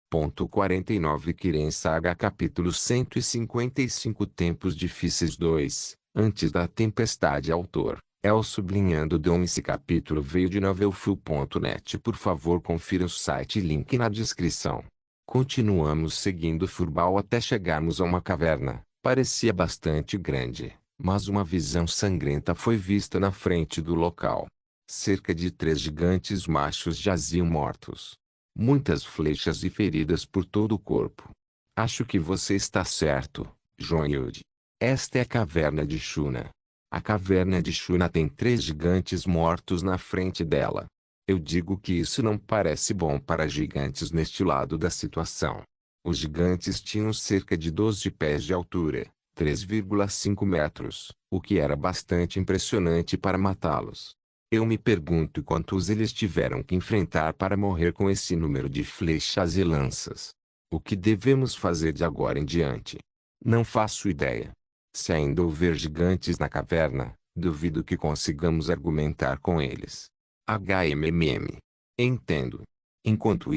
49 Kiren Saga Capítulo 155 Tempos Difíceis 2 Antes da Tempestade Autor El sublinhando Dom. Esse capítulo veio de novelfull.net. Por favor, confira o site, link na descrição. Continuamos seguindo Furball até chegarmos a uma caverna. Parecia bastante grande, mas uma visão sangrenta foi vista na frente do local. Cerca de 3 gigantes machos jaziam mortos. Muitas flechas e feridas por todo o corpo. Acho que você está certo, Joyud. Esta é a caverna de Shuna. A caverna de Shuna tem 3 gigantes mortos na frente dela. Eu digo que isso não parece bom para gigantes neste lado da situação. Os gigantes tinham cerca de 12 pés de altura, 3,5 metros, o que era bastante impressionante para matá-los. Eu me pergunto quantos eles tiveram que enfrentar para morrer com esse número de flechas e lanças. O que devemos fazer de agora em diante? Não faço ideia. Se ainda houver gigantes na caverna, duvido que consigamos argumentar com eles. HMM. Entendo. Enquanto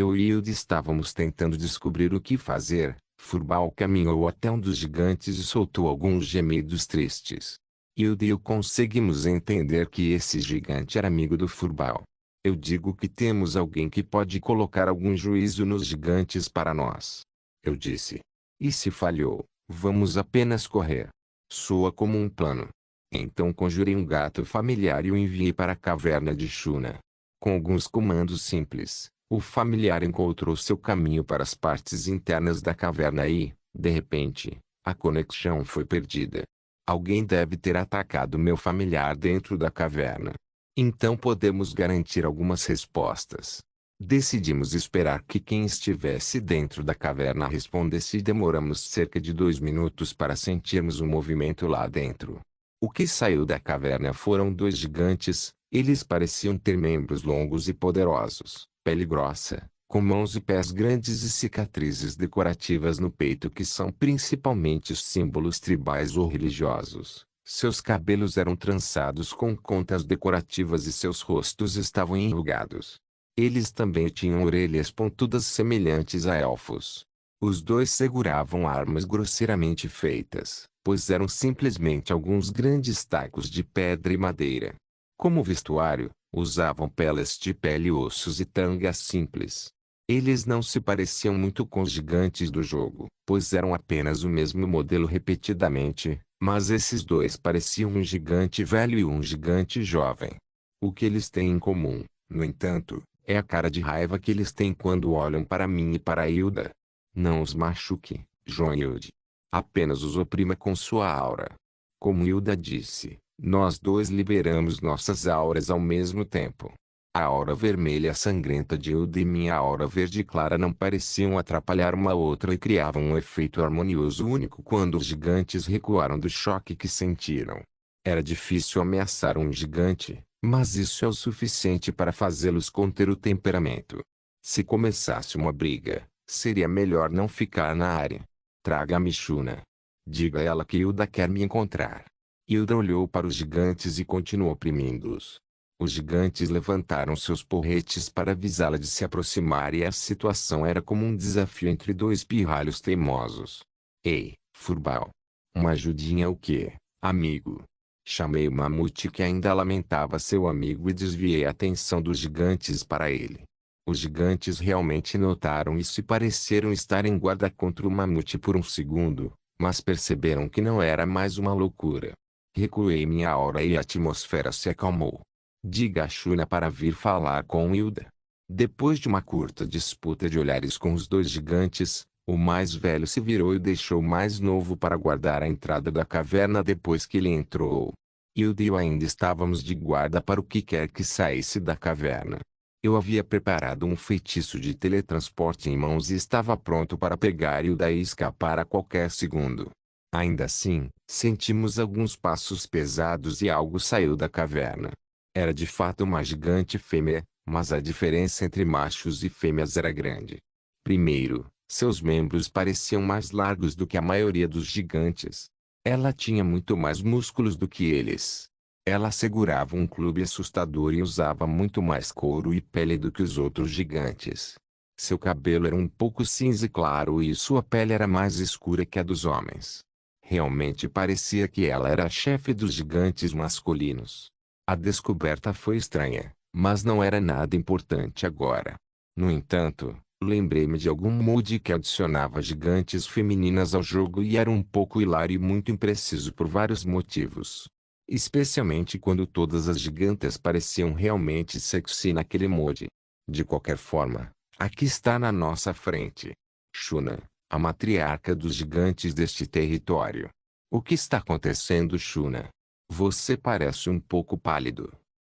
eu e Hilde estávamos tentando descobrir o que fazer, Furball caminhou até um dos gigantes e soltou alguns gemidos tristes. Hilde e eu conseguimos entender que esse gigante era amigo do Furball. Eu digo que temos alguém que pode colocar algum juízo nos gigantes para nós. Eu disse. E se falhou, vamos apenas correr. Soa como um plano. Então conjurei um gato familiar e o enviei para a caverna de Shuna. Com alguns comandos simples, o familiar encontrou seu caminho para as partes internas da caverna e, de repente, a conexão foi perdida. Alguém deve ter atacado meu familiar dentro da caverna. Então podemos garantir algumas respostas. Decidimos esperar que quem estivesse dentro da caverna respondesse e demoramos cerca de 2 minutos para sentirmos um movimento lá dentro. O que saiu da caverna foram 2 gigantes. Eles pareciam ter membros longos e poderosos, pele grossa, com mãos e pés grandes e cicatrizes decorativas no peito que são principalmente os símbolos tribais ou religiosos. Seus cabelos eram trançados com contas decorativas e seus rostos estavam enrugados. Eles também tinham orelhas pontudas semelhantes a elfos. Os 2 seguravam armas grosseiramente feitas, pois eram simplesmente alguns grandes tacos de pedra e madeira. Como vestuário, usavam peles de pele e ossos e tangas simples. Eles não se pareciam muito com os gigantes do jogo, pois eram apenas o mesmo modelo repetidamente, mas esses 2 pareciam um gigante velho e um gigante jovem. O que eles têm em comum, no entanto, é a cara de raiva que eles têm quando olham para mim e para Hilda. Não os machuque, Joyud. Apenas os oprima com sua aura. Como Hilda disse, nós 2 liberamos nossas auras ao mesmo tempo. A aura vermelha sangrenta de Hilda e minha aura verde clara não pareciam atrapalhar uma outra e criavam um efeito harmonioso único quando os gigantes recuaram do choque que sentiram. Era difícil ameaçar um gigante, mas isso é o suficiente para fazê-los conter o temperamento. Se começasse uma briga, seria melhor não ficar na área. Traga-me Shuna. Diga a ela que Hilda quer me encontrar. Hilda olhou para os gigantes e continuou oprimindo-os. Os gigantes levantaram seus porretes para avisá-la de se aproximar e a situação era como um desafio entre 2 pirralhos teimosos. Ei, Furball. Uma ajudinha o quê, amigo? Chamei o mamute que ainda lamentava seu amigo e desviei a atenção dos gigantes para ele. Os gigantes realmente notaram isso e pareceram estar em guarda contra o mamute por um segundo, mas perceberam que não era mais uma loucura. Recuei minha aura e a atmosfera se acalmou. Diga a Shuna para vir falar com Hilda. Depois de uma curta disputa de olhares com os 2 gigantes, o mais velho se virou e deixou o mais novo para guardar a entrada da caverna depois que ele entrou. Hilda e eu ainda estávamos de guarda para o que quer que saísse da caverna. Eu havia preparado um feitiço de teletransporte em mãos e estava pronto para pegar Hilda e escapar a qualquer segundo. Ainda assim, sentimos alguns passos pesados e algo saiu da caverna. Era de fato uma gigante fêmea, mas a diferença entre machos e fêmeas era grande. Primeiro, seus membros pareciam mais largos do que a maioria dos gigantes. Ela tinha muito mais músculos do que eles. Ela segurava um clube assustador e usava muito mais couro e pele do que os outros gigantes. Seu cabelo era um pouco cinza claro e sua pele era mais escura que a dos homens. Realmente parecia que ela era a chefe dos gigantes masculinos. A descoberta foi estranha, mas não era nada importante agora. No entanto, lembrei-me de algum mod que adicionava gigantes femininas ao jogo e era um pouco hilário e muito impreciso por vários motivos. Especialmente quando todas as gigantes pareciam realmente sexy naquele mod. De qualquer forma, aqui está na nossa frente Shuna, a matriarca dos gigantes deste território. O que está acontecendo, Shuna? Você parece um pouco pálido.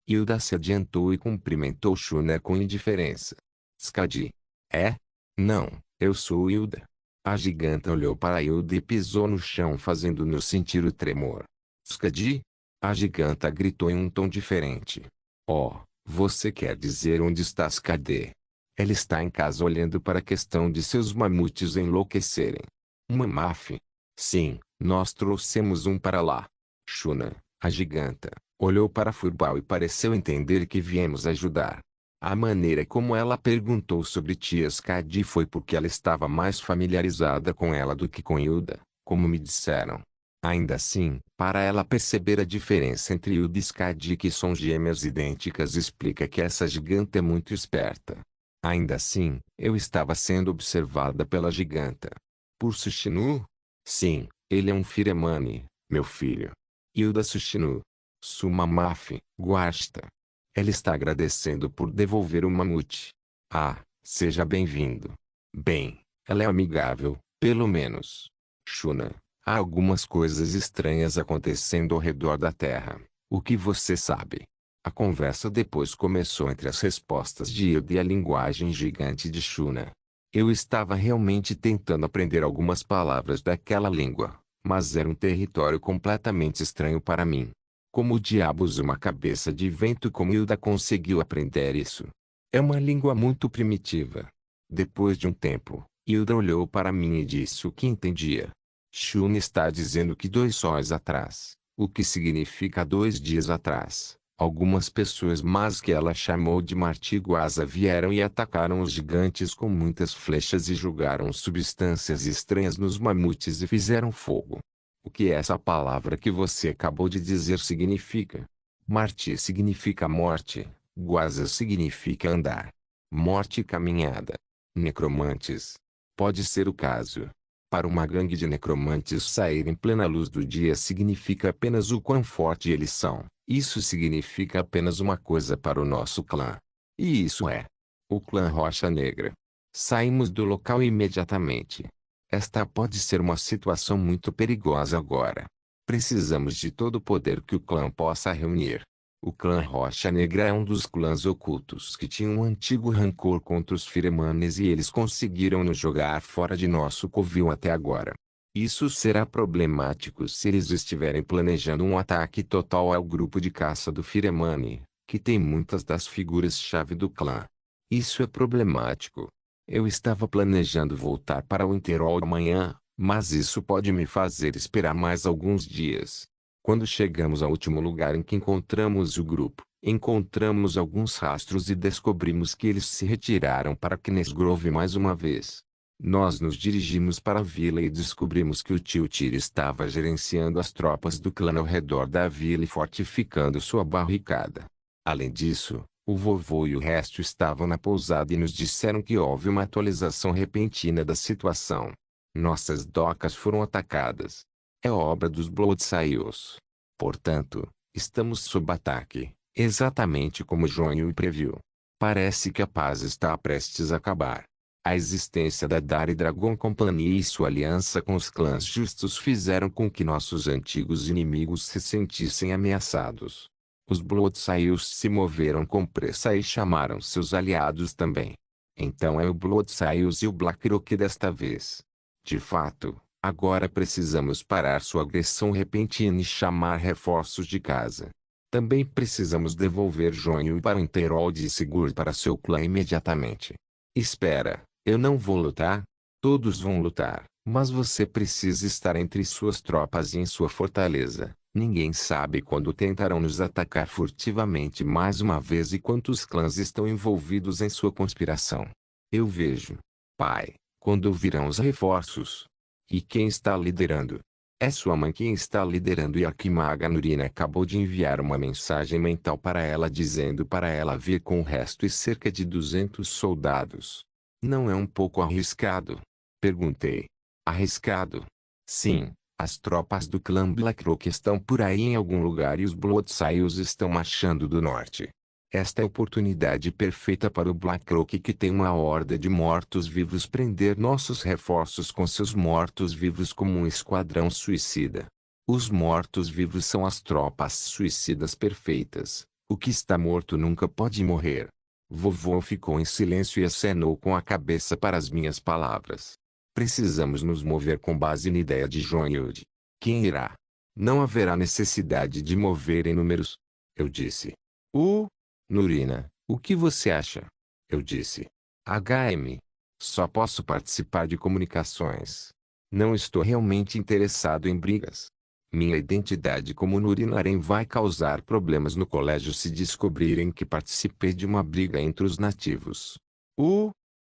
Hilda se adiantou e cumprimentou Shuna com indiferença. Skadi. É? Não, eu sou Hilda. A giganta olhou para Hilda e pisou no chão fazendo-nos sentir o tremor. Skadi? A giganta gritou em um tom diferente. Oh, você quer dizer onde está Skadi? Ela está em casa olhando para a questão de seus mamutes enlouquecerem. Mamaf? Sim, nós trouxemos um para lá. Shuna, a giganta, olhou para Furball e pareceu entender que viemos ajudar. A maneira como ela perguntou sobre tia Skadi foi porque ela estava mais familiarizada com ela do que com Hilda, como me disseram. Ainda assim, para ela perceber a diferença entre Hilda e Skadi, que são gêmeas idênticas, explica que essa giganta é muito esperta. Ainda assim, eu estava sendo observada pela giganta. Por Sushinu? Sim, ele é um Firemani, meu filho. Hilda Sushinu. Sumamaf, Guasta. Ela está agradecendo por devolver o mamute. Ah, seja bem-vindo. Bem, ela é amigável, pelo menos. Shuna, há algumas coisas estranhas acontecendo ao redor da Terra. O que você sabe? A conversa depois começou entre as respostas de Hilda e a linguagem gigante de Shuna. Eu estava realmente tentando aprender algumas palavras daquela língua, mas era um território completamente estranho para mim. Como diabos uma cabeça de vento como Hilda conseguiu aprender isso? É uma língua muito primitiva. Depois de um tempo, Hilda olhou para mim e disse o que entendia. Shuna está dizendo que 2 sóis atrás, o que significa 2 dias atrás. Algumas pessoas más que ela chamou de Martiguasa vieram e atacaram os gigantes com muitas flechas e jogaram substâncias estranhas nos mamutes e fizeram fogo. O que essa palavra que você acabou de dizer significa? Marti significa morte, Guasa significa andar. Morte e caminhada. Necromantes. Pode ser o caso. Para uma gangue de necromantes sair em plena luz do dia significa apenas o quão forte eles são. Isso significa apenas uma coisa para o nosso clã. E isso é o clã Rocha Negra. Saímos do local imediatamente. Esta pode ser uma situação muito perigosa agora. Precisamos de todo o poder que o clã possa reunir. O clã Rocha Negra é um dos clãs ocultos que tinha um antigo rancor contra os Firemanes e eles conseguiram nos jogar fora de nosso covil até agora. Isso será problemático se eles estiverem planejando um ataque total ao grupo de caça do Firemani, que tem muitas das figuras-chave do clã. Isso é problemático. Eu estava planejando voltar para o Winterhold amanhã, mas isso pode me fazer esperar mais alguns dias. Quando chegamos ao último lugar em que encontramos o grupo, encontramos alguns rastros e descobrimos que eles se retiraram para Knesgrove mais uma vez. Nós nos dirigimos para a vila e descobrimos que o tio Tyr estava gerenciando as tropas do clã ao redor da vila e fortificando sua barricada. Além disso, o vovô e o resto estavam na pousada e nos disseram que houve uma atualização repentina da situação. Nossas docas foram atacadas. É obra dos Bloodsails. Portanto, estamos sob ataque, exatamente como Jonyu previu. Parece que a paz está prestes a acabar. A existência da Dari Dragon Company e sua aliança com os clãs justos fizeram com que nossos antigos inimigos se sentissem ameaçados. Os Bloodsails se moveram com pressa e chamaram seus aliados também. Então é o Bloodsails e o Blackrock desta vez. De fato, agora precisamos parar sua agressão repentina e chamar reforços de casa. Também precisamos devolver Jonyu para o Winterhold e Sigurd para seu clã imediatamente. Espera. Eu não vou lutar? Todos vão lutar, mas você precisa estar entre suas tropas e em sua fortaleza. Ninguém sabe quando tentarão nos atacar furtivamente mais uma vez e quantos clãs estão envolvidos em sua conspiração. Eu vejo. Pai, quando virão os reforços? E quem está liderando? É sua mãe quem está liderando, e a Kimaga Nurina acabou de enviar uma mensagem mental para ela dizendo para ela vir com o resto e cerca de 200 soldados. Não é um pouco arriscado? Perguntei. Arriscado? Sim, as tropas do clã Blackrock estão por aí em algum lugar e os Bloodsails estão marchando do norte. Esta é a oportunidade perfeita para o Blackrock, que tem uma horda de mortos-vivos, prender nossos reforços com seus mortos-vivos como um esquadrão suicida. Os mortos-vivos são as tropas suicidas perfeitas. O que está morto nunca pode morrer. Vovô ficou em silêncio e acenou com a cabeça para as minhas palavras. Precisamos nos mover com base na ideia de John Yude. Quem irá? Não haverá necessidade de mover em números. Eu disse. Nurina, o que você acha? Eu disse. HM. Só posso participar de comunicações. Não estou realmente interessado em brigas. Minha identidade como Nurina Arém vai causar problemas no colégio se descobrirem que participei de uma briga entre os nativos.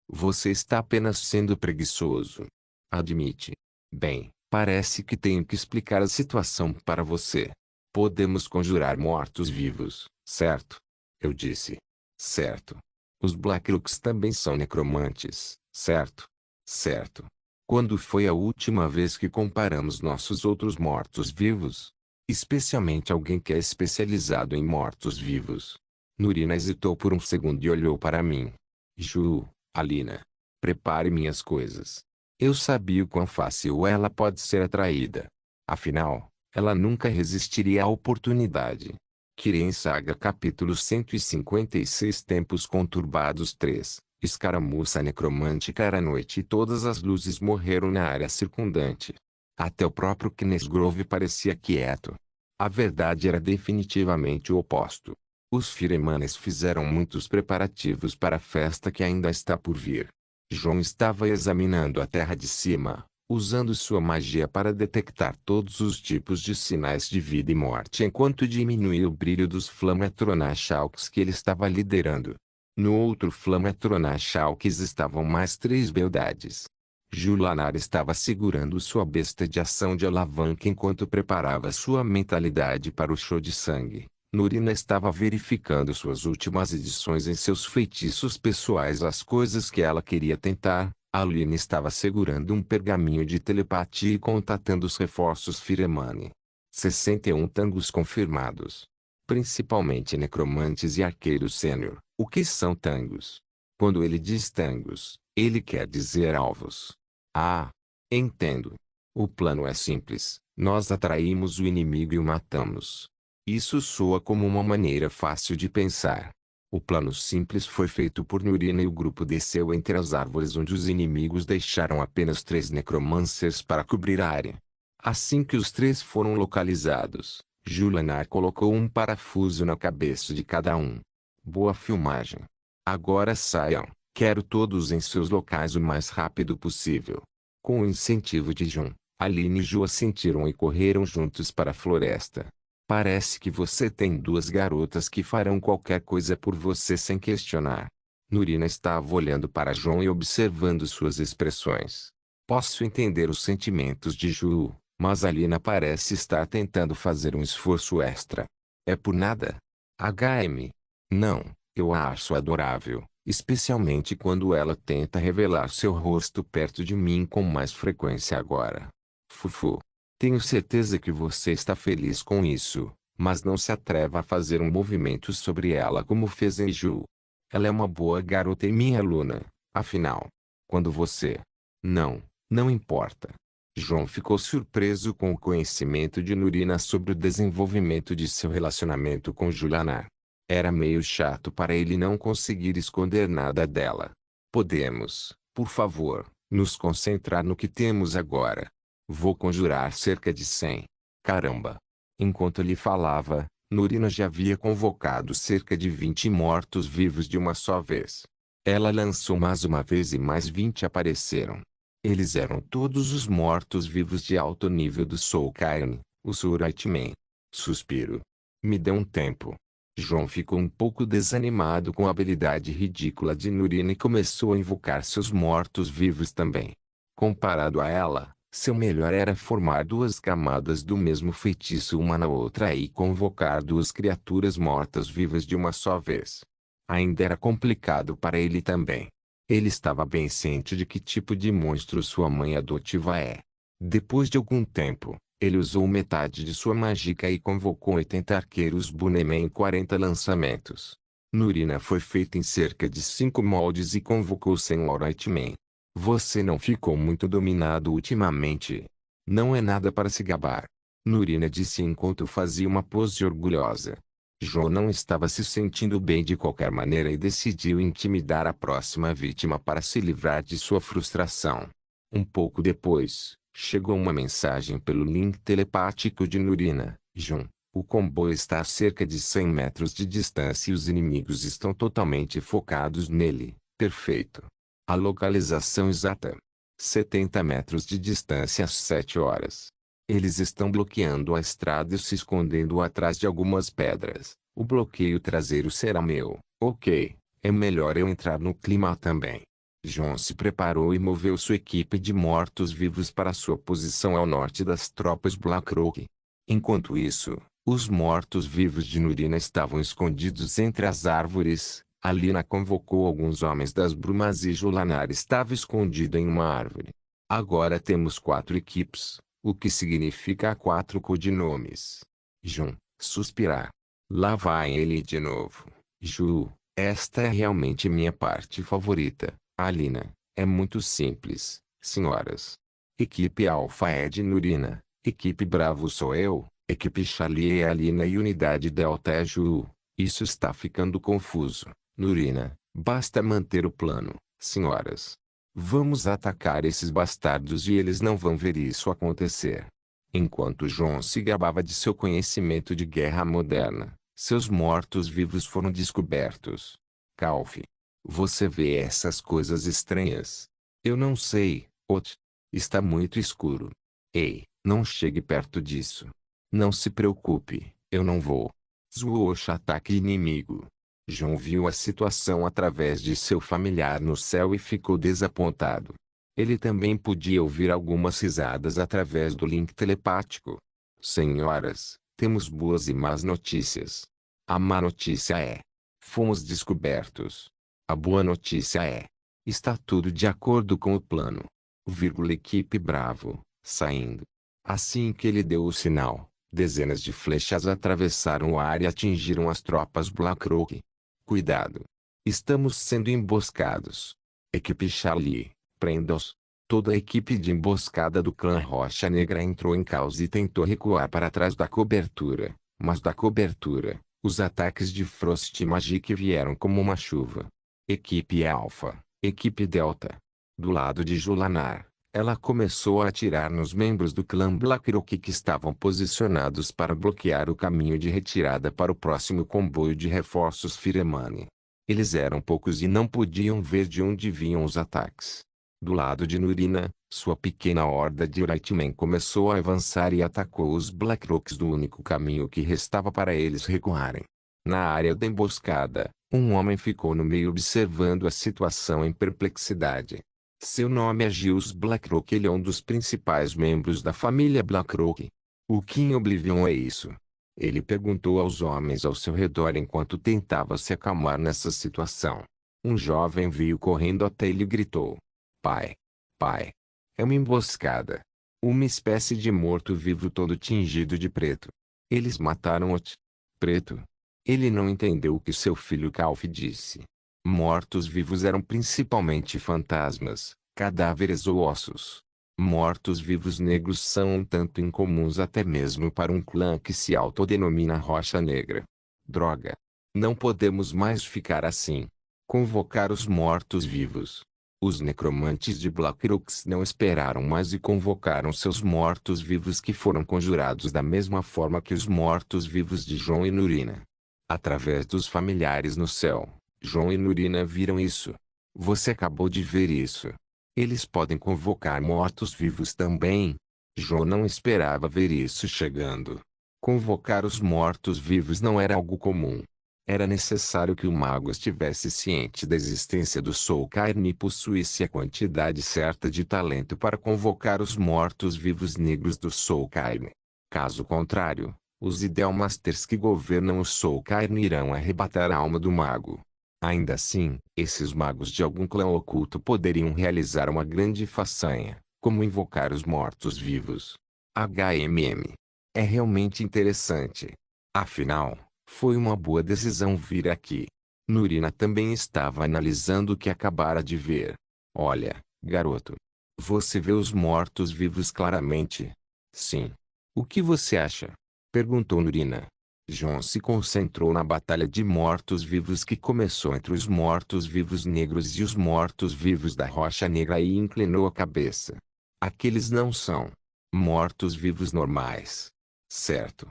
Você está apenas sendo preguiçoso. Admite. Bem, parece que tenho que explicar a situação para você. Podemos conjurar mortos-vivos, certo? Eu disse. Certo. Os Blackrooks também são necromantes, certo? Certo. Quando foi a última vez que comparamos nossos outros mortos-vivos? Especialmente alguém que é especializado em mortos-vivos. Nurina hesitou por um segundo e olhou para mim. Ju, Alina. Prepare minhas coisas. Eu sabia o quão fácil ela pode ser atraída. Afinal, ela nunca resistiria à oportunidade. Kirin Saga capítulo 156 Tempos Conturbados 3 Escaramuça necromântica. Era noite e todas as luzes morreram na área circundante. Até o próprio Kenneth Grove parecia quieto. A verdade era definitivamente o oposto. Os Firemanes fizeram muitos preparativos para a festa que ainda está por vir. João estava examinando a terra de cima, usando sua magia para detectar todos os tipos de sinais de vida e morte enquanto diminuía o brilho dos Flametronachals que ele estava liderando. No outro Flametronachals estavam mais 3 beldades. Julanar estava segurando sua besta de ação de alavanca enquanto preparava sua mentalidade para o show de sangue. Nurina estava verificando suas últimas edições em seus feitiços pessoais, as coisas que ela queria tentar. Aline estava segurando um pergaminho de telepatia e contatando os reforços Firemane. 61 tangos confirmados. Principalmente necromantes e arqueiros sênior. O que são tangos? Quando ele diz tangos, ele quer dizer alvos. Ah, entendo. O plano é simples. Nós atraímos o inimigo e o matamos. Isso soa como uma maneira fácil de pensar. O plano simples foi feito por Nurina e o grupo desceu entre as árvores onde os inimigos deixaram apenas 3 necromancers para cobrir a área. Assim que os 3 foram localizados, Julanar colocou um parafuso na cabeça de cada um. Boa filmagem. Agora saiam, quero todos em seus locais o mais rápido possível. Com o incentivo de Jun, Aline e Ju assentiram e correram juntos para a floresta. Parece que você tem 2 garotas que farão qualquer coisa por você sem questionar. Nurina estava olhando para João e observando suas expressões. Posso entender os sentimentos de Ju, mas Alina parece estar tentando fazer um esforço extra. É por nada? HM. Não, eu a acho adorável, especialmente quando ela tenta revelar seu rosto perto de mim com mais frequência agora. Fufu. Tenho certeza que você está feliz com isso, mas não se atreva a fazer um movimento sobre ela como fez em Ju. Ela é uma boa garota e minha aluna, afinal. Quando você... Não importa. João ficou surpreso com o conhecimento de Nurina sobre o desenvolvimento de seu relacionamento com Julanar. Era meio chato para ele não conseguir esconder nada dela. Podemos, por favor, nos concentrar no que temos agora. Vou conjurar cerca de 100. Caramba! Enquanto ele falava, Nurina já havia convocado cerca de 20 mortos-vivos de uma só vez. Ela lançou mais uma vez e mais 20 apareceram. Eles eram todos os mortos-vivos de alto nível do Soul Cairn, o Surite Man. Suspiro. Me dê um tempo. João ficou um pouco desanimado com a habilidade ridícula de Nurina e começou a invocar seus mortos-vivos também. Comparado a ela, seu melhor era formar duas camadas do mesmo feitiço uma na outra e convocar duas criaturas mortas-vivas de uma só vez. Ainda era complicado para ele também. Ele estava bem ciente de que tipo de monstro sua mãe adotiva é. Depois de algum tempo, ele usou metade de sua mágica e convocou 80 arqueiros Bunnyman em 40 lançamentos. Nurina foi feita em cerca de 5 moldes e convocou 100 Alrightman. Você não ficou muito dominado ultimamente. Não é nada para se gabar. Nurina disse enquanto fazia uma pose orgulhosa. João não estava se sentindo bem de qualquer maneira e decidiu intimidar a próxima vítima para se livrar de sua frustração. Um pouco depois, chegou uma mensagem pelo link telepático de Nurina. João, o comboio está a cerca de 100 metros de distância e os inimigos estão totalmente focados nele. Perfeito. A localização exata. 70 metros de distância às 7 horas. Eles estão bloqueando a estrada e se escondendo atrás de algumas pedras. O bloqueio traseiro será meu. Ok, é melhor eu entrar no clima também. João se preparou e moveu sua equipe de mortos-vivos para sua posição ao norte das tropas Blackrock. Enquanto isso, os mortos-vivos de Nurina estavam escondidos entre as árvores. Alina convocou alguns homens das brumas e Julanar estava escondido em uma árvore. Agora temos 4 equipes, o que significa 4 codinomes. Jun, suspirar. Lá vai ele de novo. Ju, esta é realmente minha parte favorita. Alina, é muito simples, senhoras. Equipe Alpha é de Nurina, equipe Bravo sou eu, equipe Charlie é Alina e unidade Delta é Ju. Isso está ficando confuso. Nurina, basta manter o plano, senhoras. Vamos atacar esses bastardos e eles não vão ver isso acontecer. Enquanto João se gabava de seu conhecimento de guerra moderna, seus mortos-vivos foram descobertos. Calf. Você vê essas coisas estranhas? Eu não sei, Ot. Está muito escuro. Ei, não chegue perto disso. Não se preocupe, eu não vou. Zuosh ataque inimigo. João viu a situação através de seu familiar no céu e ficou desapontado. Ele também podia ouvir algumas risadas através do link telepático. Senhoras, temos boas e más notícias. A má notícia é: fomos descobertos. A boa notícia é: está tudo de acordo com o plano. Equipe Bravo, saindo. Assim que ele deu o sinal, dezenas de flechas atravessaram o ar e atingiram as tropas Blackrock. Cuidado! Estamos sendo emboscados. Equipe Charlie, prenda-os. Toda a equipe de emboscada do clã Rocha Negra entrou em caos e tentou recuar para trás da cobertura, mas da cobertura, os ataques de Frost Magic vieram como uma chuva. Equipe Alpha, equipe Delta. Do lado de Julanar, ela começou a atirar nos membros do clã Blackrock que estavam posicionados para bloquear o caminho de retirada para o próximo comboio de reforços Firemani. Eles eram poucos e não podiam ver de onde vinham os ataques. Do lado de Nurina, sua pequena horda de Rightmen começou a avançar e atacou os Blackrocks do único caminho que restava para eles recuarem. Na área da emboscada, um homem ficou no meio observando a situação em perplexidade. Seu nome é Giles Blackrock. Ele é um dos principais membros da família Blackrock. O que em Oblivion é isso? Ele perguntou aos homens ao seu redor enquanto tentava se acalmar nessa situação. Um jovem veio correndo até ele e gritou: Pai! Pai! É uma emboscada. Uma espécie de morto-vivo todo tingido de preto. Eles mataram o preto. Ele não entendeu o que seu filho Calf disse. Mortos-vivos eram principalmente fantasmas, cadáveres ou ossos. Mortos-vivos negros são um tanto incomuns até mesmo para um clã que se autodenomina Rocha Negra. Droga! Não podemos mais ficar assim. Convocar os mortos-vivos. Os necromantes de Blackrocks não esperaram mais e convocaram seus mortos-vivos que foram conjurados da mesma forma que os mortos-vivos de João e Nurina. Através dos familiares no céu, João e Nurina viram isso. Você acabou de ver isso. Eles podem convocar mortos-vivos também. João não esperava ver isso chegando. Convocar os mortos-vivos não era algo comum. Era necessário que o mago estivesse ciente da existência do Soul Cairn e possuísse a quantidade certa de talento para convocar os mortos-vivos negros do Soul Cairn. Caso contrário, os Idolmasters que governam o Soul Cairn irão arrebatar a alma do mago. Ainda assim, esses magos de algum clã oculto poderiam realizar uma grande façanha, como invocar os mortos-vivos. HMM. É realmente interessante. Afinal, foi uma boa decisão vir aqui. Nurina também estava analisando o que acabara de ver. Olha, garoto. Você vê os mortos-vivos claramente? Sim. O que você acha? Perguntou Nurina. John se concentrou na batalha de mortos-vivos que começou entre os mortos-vivos negros e os mortos-vivos da Rocha Negra e inclinou a cabeça. Aqueles não são mortos-vivos normais. Certo.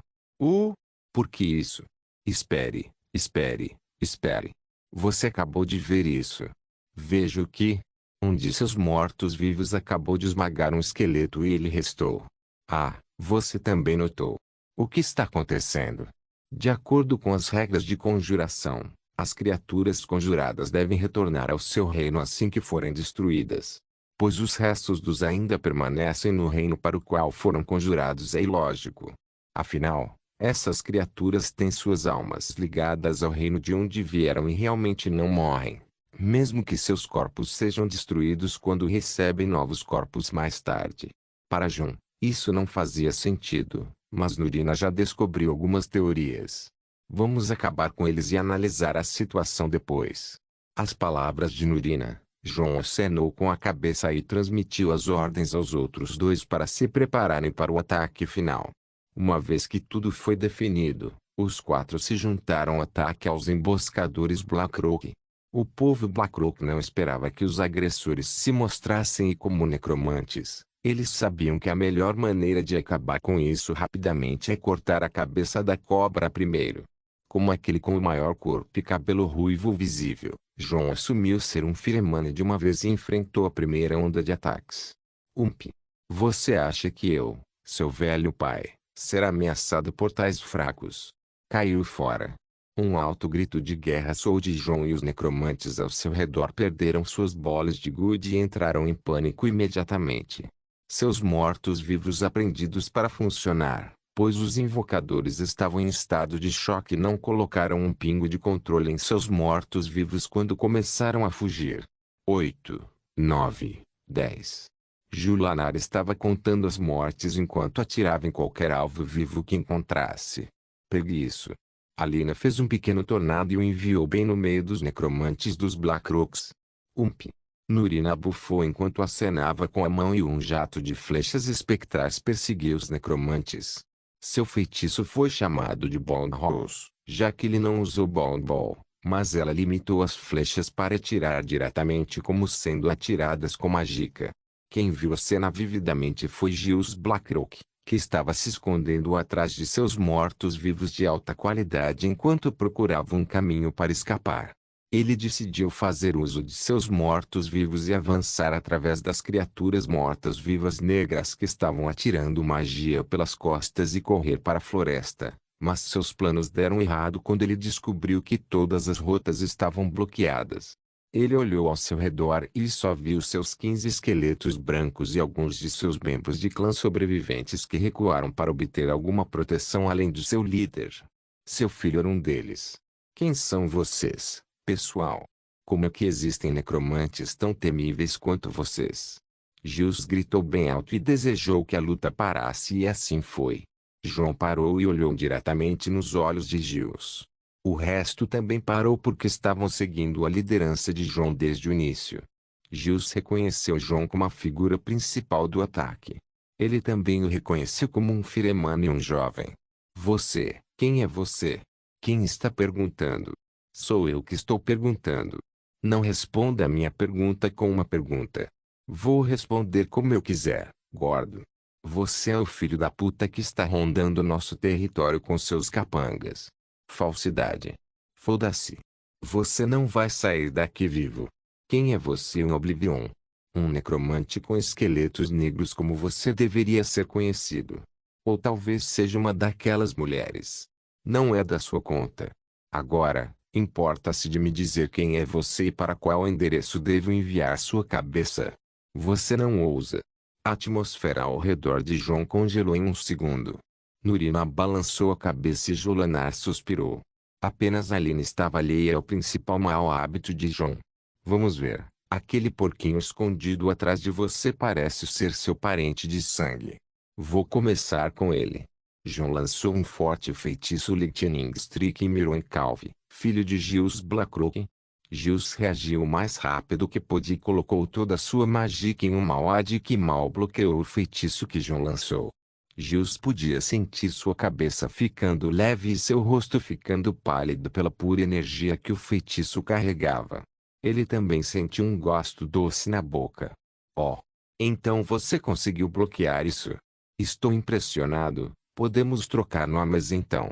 Por que isso? Espere, espere, espere. Você acabou de ver isso. Vejo que um de seus mortos-vivos acabou de esmagar um esqueleto e ele restou. Ah, você também notou. O que está acontecendo? De acordo com as regras de conjuração, as criaturas conjuradas devem retornar ao seu reino assim que forem destruídas. Pois os restos dos ainda permanecem no reino para o qual foram conjurados é ilógico. Afinal, essas criaturas têm suas almas ligadas ao reino de onde vieram e realmente não morrem, mesmo que seus corpos sejam destruídos quando recebem novos corpos mais tarde. Para Jun, isso não fazia sentido, mas Nurina já descobriu algumas teorias. Vamos acabar com eles e analisar a situação depois. As palavras de Nurina, João acenou com a cabeça e transmitiu as ordens aos outros dois para se prepararem para o ataque final. Uma vez que tudo foi definido, os quatro se juntaram ao ataque aos emboscadores Blackrock. O povo Blackrock não esperava que os agressores se mostrassem e como necromantes. Eles sabiam que a melhor maneira de acabar com isso rapidamente é cortar a cabeça da cobra primeiro. Como aquele com o maior corpo e cabelo ruivo visível, João assumiu ser um Firemane de uma vez e enfrentou a primeira onda de ataques. Você acha que eu, seu velho pai, será ameaçado por tais fracos? Caiu fora. Um alto grito de guerra soou de João e os necromantes ao seu redor perderam suas bolas de gude e entraram em pânico imediatamente. Seus mortos-vivos aprendidos para funcionar, pois os invocadores estavam em estado de choque e não colocaram um pingo de controle em seus mortos-vivos quando começaram a fugir. 8, 9, 10. Julanar estava contando as mortes enquanto atirava em qualquer alvo vivo que encontrasse. Pegue isso. Alina fez um pequeno tornado e o enviou bem no meio dos necromantes dos Blackrocks. Nurina bufou enquanto acenava com a mão e um jato de flechas espectrais perseguiu os necromantes. Seu feitiço foi chamado de Bond Rose, já que ele não usou Bond Ball, mas ela limitou as flechas para atirar diretamente como sendo atiradas com magica. Quem viu a cena vividamente foi Giles Blackrock, que estava se escondendo atrás de seus mortos-vivos de alta qualidade enquanto procurava um caminho para escapar. Ele decidiu fazer uso de seus mortos-vivos e avançar através das criaturas mortas-vivas negras que estavam atirando magia pelas costas e correr para a floresta. Mas seus planos deram errado quando ele descobriu que todas as rotas estavam bloqueadas. Ele olhou ao seu redor e só viu seus 15 esqueletos brancos e alguns de seus membros de clã sobreviventes que recuaram para obter alguma proteção além de seu líder. Seu filho era um deles. Quem são vocês, pessoal? Como é que existem necromantes tão temíveis quanto vocês? Giles gritou bem alto e desejou que a luta parasse e assim foi. João parou e olhou diretamente nos olhos de Giles. O resto também parou porque estavam seguindo a liderança de João desde o início. Giles reconheceu João como a figura principal do ataque. Ele também o reconheceu como um Firemane e um jovem. Você, quem é você? Quem está perguntando? Sou eu que estou perguntando. Não responda a minha pergunta com uma pergunta. Vou responder como eu quiser, gordo. Você é o filho da puta que está rondando nosso território com seus capangas. Falsidade. Foda-se. Você não vai sair daqui vivo. Quem é você em Oblivion? Um necromante com esqueletos negros como você deveria ser conhecido. Ou talvez seja uma daquelas mulheres. Não é da sua conta. Agora, importa-se de me dizer quem é você e para qual endereço devo enviar sua cabeça. Você não ousa. A atmosfera ao redor de John congelou em um segundo. Nurina balançou a cabeça e Jolanar suspirou. Apenas Aline estava alheia ao principal mau hábito de John. Vamos ver. Aquele porquinho escondido atrás de você parece ser seu parente de sangue. Vou começar com ele. John lançou um forte feitiço Lightning Strike em Miron Calvi, filho de Gilles Blackrock. Gilles reagiu o mais rápido que pôde e colocou toda a sua magia em uma oade que mal bloqueou o feitiço que John lançou. Gilles podia sentir sua cabeça ficando leve e seu rosto ficando pálido pela pura energia que o feitiço carregava. Ele também sentiu um gosto doce na boca. Oh! Então você conseguiu bloquear isso? Estou impressionado. Podemos trocar nomes então.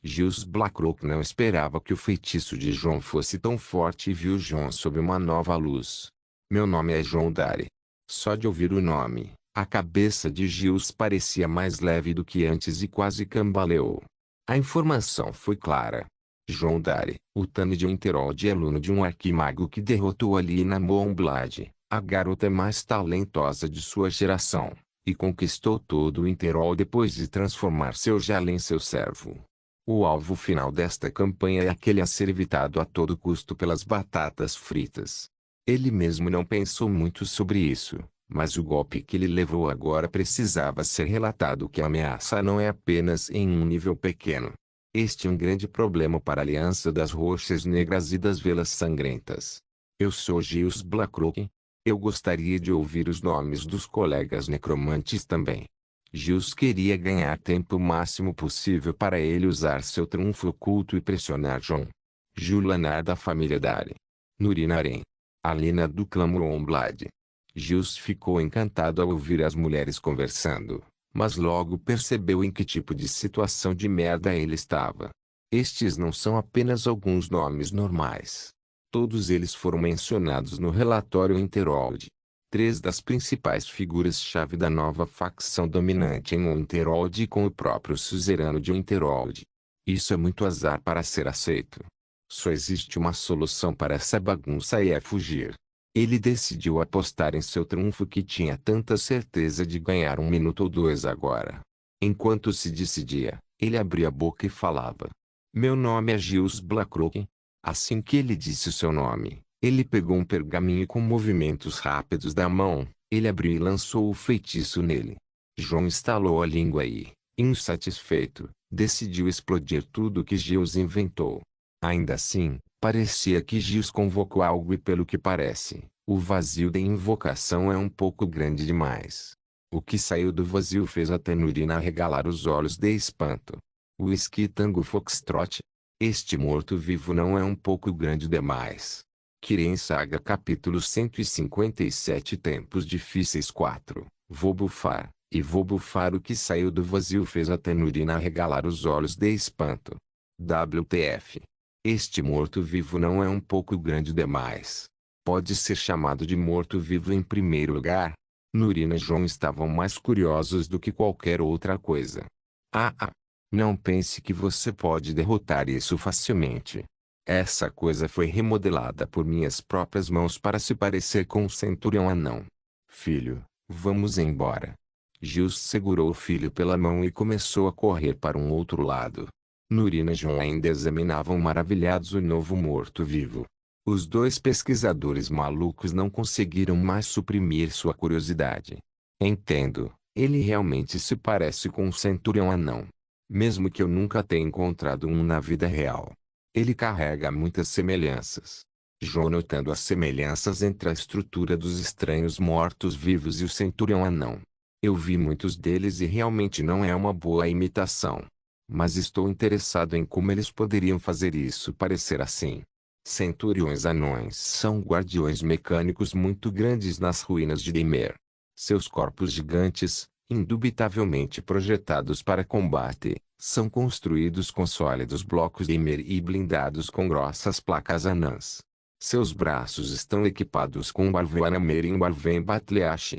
Gilles Blackrock não esperava que o feitiço de John fosse tão forte e viu John sob uma nova luz. Meu nome é John Dare. Só de ouvir o nome, a cabeça de Gilles parecia mais leve do que antes e quase cambaleou. A informação foi clara. John Dare, o Tane de Winterhold é aluno de um arquimago que derrotou Alina Moonblade, a garota mais talentosa de sua geração, e conquistou todo o Winterhold depois de transformar seu Jalen em seu servo. O alvo final desta campanha é aquele a ser evitado a todo custo pelas batatas fritas. Ele mesmo não pensou muito sobre isso, mas o golpe que ele levou agora precisava ser relatado que a ameaça não é apenas em um nível pequeno. Este é um grande problema para a Aliança das Rochas Negras e das Velas Sangrentas. Eu sou Gilles Blackrock. Eu gostaria de ouvir os nomes dos colegas necromantes também. Gilles queria ganhar tempo o máximo possível para ele usar seu trunfo oculto e pressionar John. Jolanar da família Dare. Nurina Aren. Alina do clã Moonblade. Gilles ficou encantado ao ouvir as mulheres conversando, mas logo percebeu em que tipo de situação de merda ele estava. Estes não são apenas alguns nomes normais. Todos eles foram mencionados no relatório Winterhold. 3 das principais figuras-chave da nova facção dominante em Winterhold com o próprio suzerano de Winterhold. Isso é muito azar para ser aceito. Só existe uma solução para essa bagunça e é fugir. Ele decidiu apostar em seu trunfo que tinha tanta certeza de ganhar 1 minuto ou 2 agora. Enquanto se decidia, ele abria a boca e falava. Meu nome é Gilles Blackrock. Assim que ele disse o seu nome, ele pegou um pergaminho com movimentos rápidos da mão, ele abriu e lançou o feitiço nele. John estalou a língua e, insatisfeito, decidiu explodir tudo que Gilles inventou. Ainda assim, parecia que Gilles convocou algo e pelo que parece, o vazio da invocação é um pouco grande demais. O que saiu do vazio fez até Nurina arregalar os olhos de espanto. Whisky Tango Foxtrot? Este morto-vivo não é um pouco grande demais. Kiren Saga capítulo 157 Tempos Difíceis 4. Vou bufar, e vou bufar. O que saiu do vazio fez até Nurina arregalar os olhos de espanto. WTF. Este morto-vivo não é um pouco grande demais. Pode ser chamado de morto-vivo em primeiro lugar? Nurina e John estavam mais curiosos do que qualquer outra coisa. Não pense que você pode derrotar isso facilmente. Essa coisa foi remodelada por minhas próprias mãos para se parecer com um centurião anão. Filho, vamos embora. Gilles segurou o filho pela mão e começou a correr para um outro lado. Nurina e John ainda examinavam maravilhados o novo morto-vivo. Os 2 pesquisadores malucos não conseguiram mais suprimir sua curiosidade. Entendo, ele realmente se parece com um centurião anão. Mesmo que eu nunca tenha encontrado um na vida real. Ele carrega muitas semelhanças. John notando as semelhanças entre a estrutura dos estranhos mortos-vivos e o centurião anão. Eu vi muitos deles e realmente não é uma boa imitação. Mas estou interessado em como eles poderiam fazer isso parecer assim. Centuriões anões são guardiões mecânicos muito grandes nas ruínas de Dimir. Seus corpos gigantes, indubitavelmente projetados para combate, são construídos com sólidos blocos Dimir e blindados com grossas placas anãs. Seus braços estão equipados com um Barvanamer e um Barven Batleash.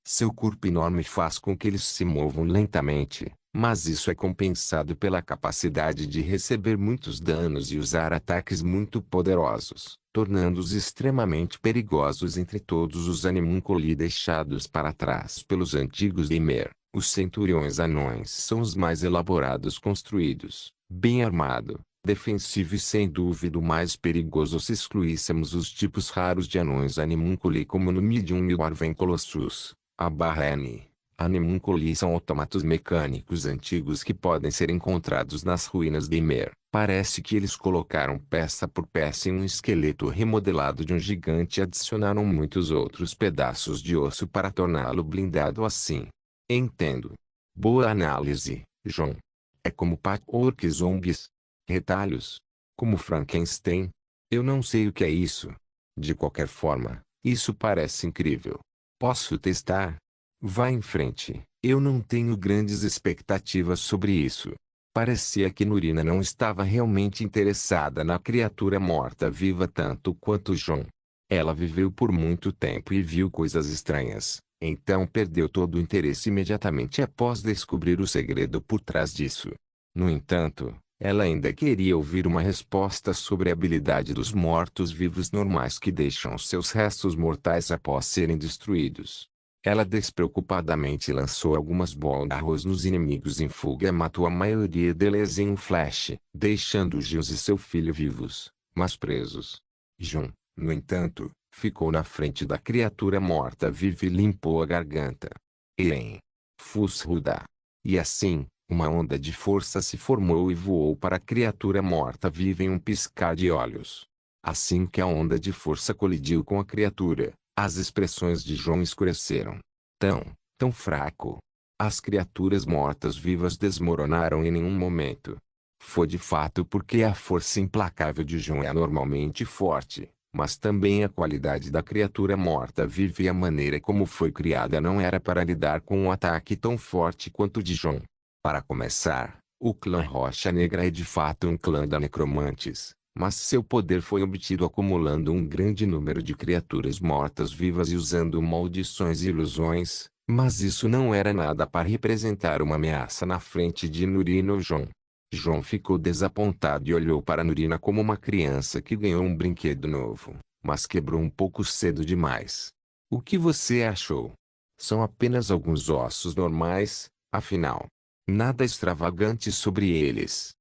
Seu corpo enorme faz com que eles se movam lentamente, Mas isso é compensado pela capacidade de receber muitos danos e usar ataques muito poderosos, tornando-os extremamente perigosos entre todos os animunculi deixados para trás pelos antigos Ymir. Os centuriões anões são os mais elaborados construídos, bem armado, defensivo e sem dúvida o mais perigoso se excluíssemos os tipos raros de anões animunculi como no Medium e o Arven Colossus. A/N. Animunculi são autômatos mecânicos antigos que podem ser encontrados nas ruínas de Ymir. Parece que eles colocaram peça por peça em um esqueleto remodelado de um gigante e adicionaram muitos outros pedaços de osso para torná-lo blindado assim. Entendo. Boa análise, John. É como patchwork zombies. Retalhos. Como Frankenstein. Eu não sei o que é isso. De qualquer forma, isso parece incrível. Posso testar? Vá em frente. Eu não tenho grandes expectativas sobre isso. Parecia que Nurina não estava realmente interessada na criatura morta-viva tanto quanto John. Ela viveu por muito tempo e viu coisas estranhas, então perdeu todo o interesse imediatamente após descobrir o segredo por trás disso. No entanto, ela ainda queria ouvir uma resposta sobre a habilidade dos mortos-vivos normais que deixam seus restos mortais após serem destruídos. Ela despreocupadamente lançou algumas bolas nos inimigos em fuga e matou a maioria deles em um flash, deixando Giles e seu filho vivos, mas presos. John, no entanto, ficou na frente da criatura morta-viva e limpou a garganta. Fusruda. E assim, uma onda de força se formou e voou para a criatura morta-viva em um piscar de olhos. Assim que a onda de força colidiu com a criatura, as expressões de John escureceram. Tão fraco. As criaturas mortas-vivas desmoronaram em nenhum momento. Foi de fato porque a força implacável de John é anormalmente forte, mas também a qualidade da criatura morta-viva e a maneira como foi criada não era para lidar com um ataque tão forte quanto o de John. Para começar, o clã Rocha Negra é de fato um clã da necromantes. Mas seu poder foi obtido acumulando um grande número de criaturas mortas-vivas e usando maldições e ilusões, mas isso não era nada para representar uma ameaça na frente de Nurina ou John. John ficou desapontado e olhou para Nurina como uma criança que ganhou um brinquedo novo, mas quebrou um pouco cedo demais. O que você achou? São apenas alguns ossos normais, afinal. Nada extravagante sobre eles.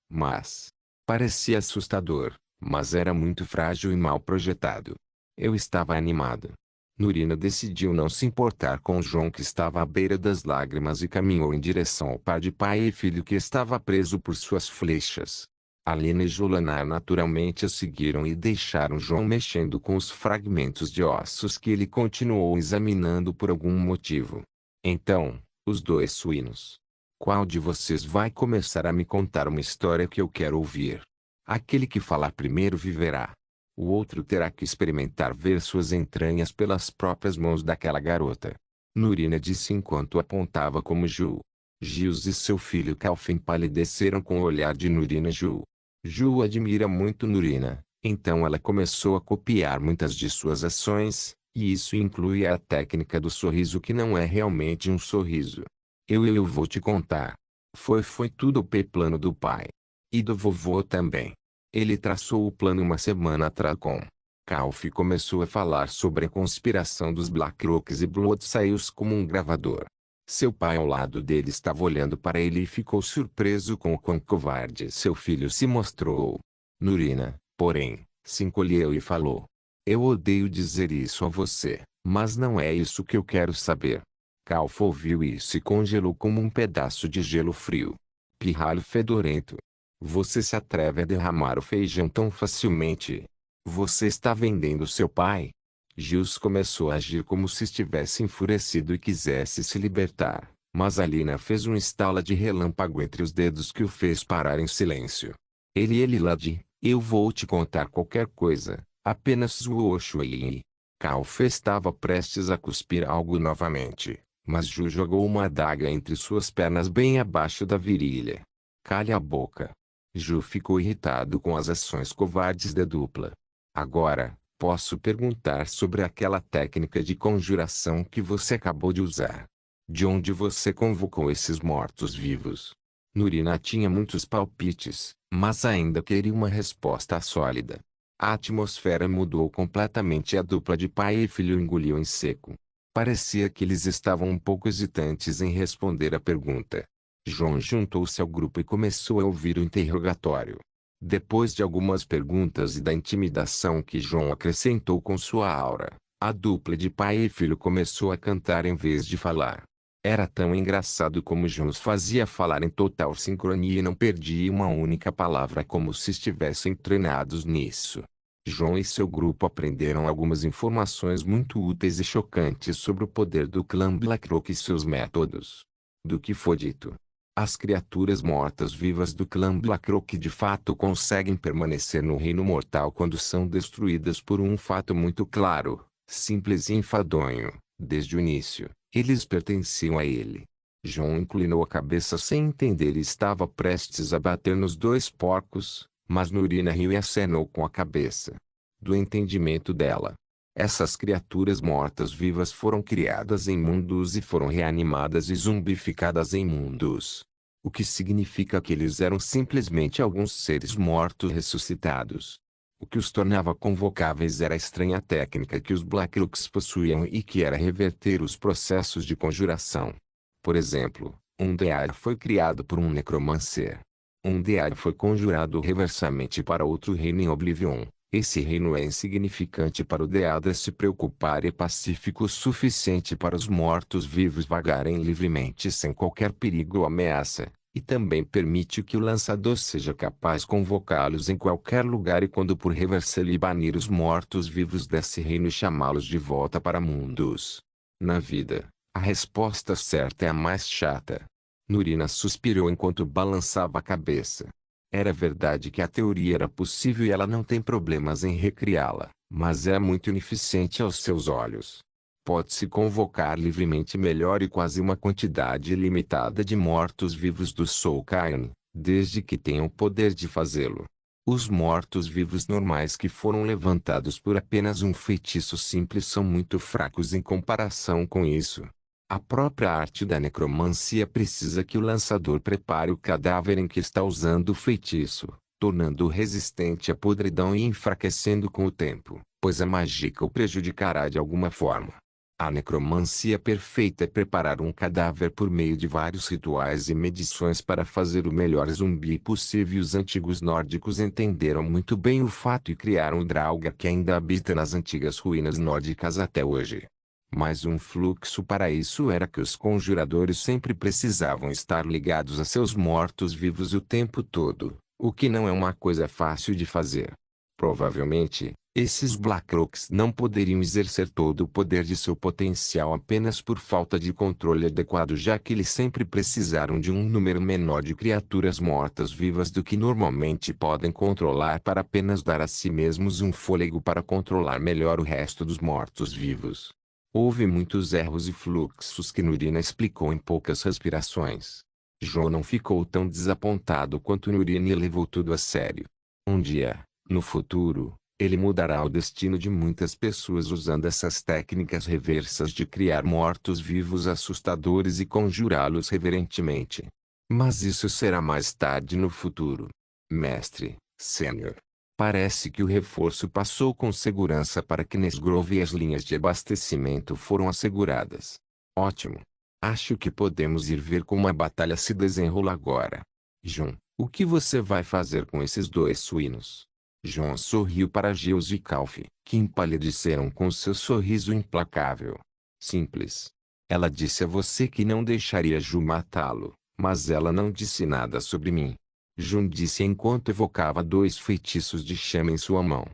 Mas parecia assustador, mas era muito frágil e mal projetado. Eu estava animado. Nurina decidiu não se importar com John que estava à beira das lágrimas e caminhou em direção ao par de pai e filho que estava preso por suas flechas. Alina e Jolanar naturalmente a seguiram e deixaram John mexendo com os fragmentos de ossos que ele continuou examinando por algum motivo. Então, os dois suínos. Qual de vocês vai começar a me contar uma história que eu quero ouvir? Aquele que falar primeiro viverá. O outro terá que experimentar ver suas entranhas pelas próprias mãos daquela garota. Nurina disse enquanto apontava como Ju. Giles e seu filho Calfin empalideceram com o olhar de Nurina e Ju. Ju admira muito Nurina, então ela começou a copiar muitas de suas ações, e isso inclui a técnica do sorriso que não é realmente um sorriso. Eu vou te contar. Foi tudo o plano do pai. E do vovô também. Ele traçou o plano uma semana atrás com. Calf começou a falar sobre a conspiração dos Blackrocks e Bloodsails como um gravador. Seu pai ao lado dele estava olhando para ele e ficou surpreso com o quão covarde seu filho se mostrou. Nurina, porém, se encolheu e falou. Eu odeio dizer isso a você, mas não é isso que eu quero saber. Calf ouviu isso e congelou como um pedaço de gelo frio. Pirralho fedorento. Você se atreve a derramar o feijão tão facilmente? Você está vendendo seu pai? Giles começou a agir como se estivesse enfurecido e quisesse se libertar, mas Alina fez um estalo de relâmpago entre os dedos que o fez parar em silêncio. Ele Lade, eu vou te contar qualquer coisa, apenas zoou Shuei. Calf estava prestes a cuspir algo novamente, mas Ju jogou uma adaga entre suas pernas bem abaixo da virilha. Calha a boca. Ju ficou irritado com as ações covardes da dupla. Agora, posso perguntar sobre aquela técnica de conjuração que você acabou de usar? De onde você convocou esses mortos-vivos? Nurina tinha muitos palpites, mas ainda queria uma resposta sólida. A atmosfera mudou completamente e a dupla de pai e filho engoliu em seco. Parecia que eles estavam um pouco hesitantes em responder a pergunta. João juntou-se ao grupo e começou a ouvir o interrogatório. Depois de algumas perguntas e da intimidação que João acrescentou com sua aura, a dupla de pai e filho começou a cantar em vez de falar. Era tão engraçado como João os fazia falar em total sincronia e não perdia uma única palavra como se estivessem treinados nisso. João e seu grupo aprenderam algumas informações muito úteis e chocantes sobre o poder do clã Blackrock e seus métodos. Do que foi dito, as criaturas mortas-vivas do clã Blackrock de fato conseguem permanecer no reino mortal quando são destruídas por um fato muito claro, simples e enfadonho. Desde o início, eles pertenciam a ele. João inclinou a cabeça sem entender e estava prestes a bater nos dois porcos, mas Nurina riu e acenou com a cabeça. Do entendimento dela, essas criaturas mortas-vivas foram criadas em mundos e foram reanimadas e zumbificadas em mundos. O que significa que eles eram simplesmente alguns seres mortos ressuscitados. O que os tornava convocáveis era a estranha técnica que os Blackrocks possuíam e que era reverter os processos de conjuração. Por exemplo, um Dear foi criado por um necromancer. Um Dear foi conjurado reversamente para outro reino em Oblivion. Esse reino é insignificante para o Deada se preocupar e pacífico o suficiente para os mortos-vivos vagarem livremente sem qualquer perigo ou ameaça, e também permite que o lançador seja capaz de convocá-los em qualquer lugar e quando por reversar e banir os mortos-vivos desse reino e chamá-los de volta para mundos. Na vida, a resposta certa é a mais chata. Nurina suspirou enquanto balançava a cabeça. Era verdade que a teoria era possível e ela não tem problemas em recriá-la, mas é muito ineficiente aos seus olhos. Pode-se convocar livremente melhor e quase uma quantidade ilimitada de mortos-vivos do Soulcairn, desde que tenham o poder de fazê-lo. Os mortos-vivos normais que foram levantados por apenas um feitiço simples são muito fracos em comparação com isso. A própria arte da necromancia precisa que o lançador prepare o cadáver em que está usando o feitiço, tornando-o resistente à podridão e enfraquecendo com o tempo, pois a mágica o prejudicará de alguma forma. A necromancia perfeita é preparar um cadáver por meio de vários rituais e medições para fazer o melhor zumbi possível. Os antigos nórdicos entenderam muito bem o fato e criaram o Draugr que ainda habita nas antigas ruínas nórdicas até hoje. Mas um fluxo para isso era que os conjuradores sempre precisavam estar ligados a seus mortos-vivos o tempo todo, o que não é uma coisa fácil de fazer. Provavelmente, esses Blackrocks não poderiam exercer todo o poder de seu potencial apenas por falta de controle adequado, já que eles sempre precisaram de um número menor de criaturas mortas-vivas do que normalmente podem controlar para apenas dar a si mesmos um fôlego para controlar melhor o resto dos mortos-vivos. Houve muitos erros e fluxos que Nurina explicou em poucas respirações. João não ficou tão desapontado quanto Nurina e levou tudo a sério. Um dia, no futuro, ele mudará o destino de muitas pessoas usando essas técnicas reversas de criar mortos-vivos assustadores e conjurá-los reverentemente. Mas isso será mais tarde no futuro. Mestre, Sênior. Parece que o reforço passou com segurança para Knessgrove e as linhas de abastecimento foram asseguradas. Ótimo. Acho que podemos ir ver como a batalha se desenrola agora. João, o que você vai fazer com esses dois suínos? João sorriu para Gilles e Calf, que empalideceram com seu sorriso implacável. Simples. Ela disse a você que não deixaria Ju matá-lo, mas ela não disse nada sobre mim. Jun disse enquanto evocava dois feitiços de chama em sua mão.